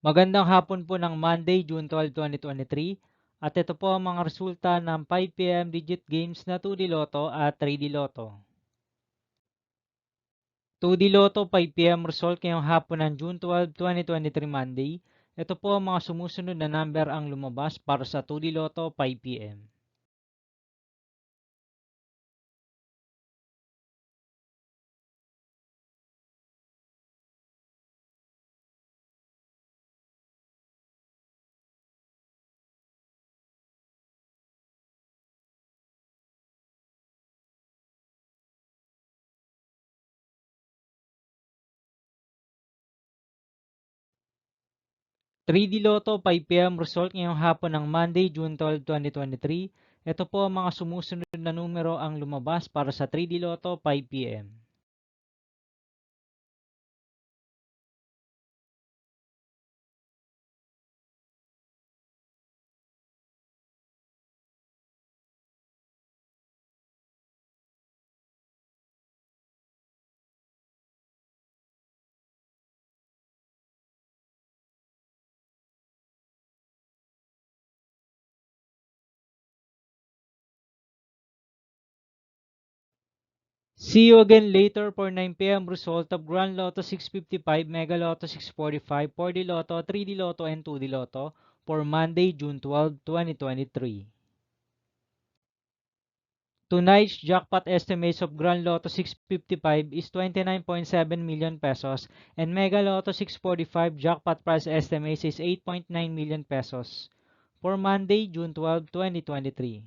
Magandang hapon po ng Monday, June 12, 2023. At ito po ang mga resulta ng 5 p.m. digit games na 2D Lotto at 3D Lotto. 2D Lotto 5 p.m. result ngayong hapon ng June 12, 2023 Monday. Ito po ang mga sumusunod na number ang lumabas para sa 2D Lotto 5 p.m. 3D Lotto 5 p.m. result ngayong hapon ng Monday, June 12, 2023. Ito po ang mga sumusunod na numero ang lumabas para sa 3D Lotto 5 p.m. 'See you again later for 9 p.m. result of Grand Lotto 655, Mega Lotto 645, 4D Lotto, 3D Lotto, and 2D Lotto for Monday, June 12, 2023. Tonight's jackpot estimates of Grand Lotto 655 is 29.7 million pesos and Mega Lotto 645 jackpot price estimates is 8.9 million pesos for Monday, June 12, 2023.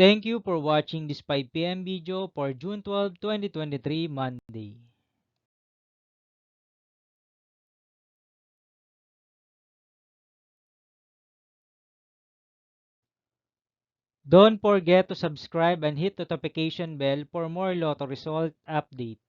Thank you for watching this 5 p.m. video for June 12, 2023 Monday. Don't forget to subscribe and hit the notification bell for more Lotto result update.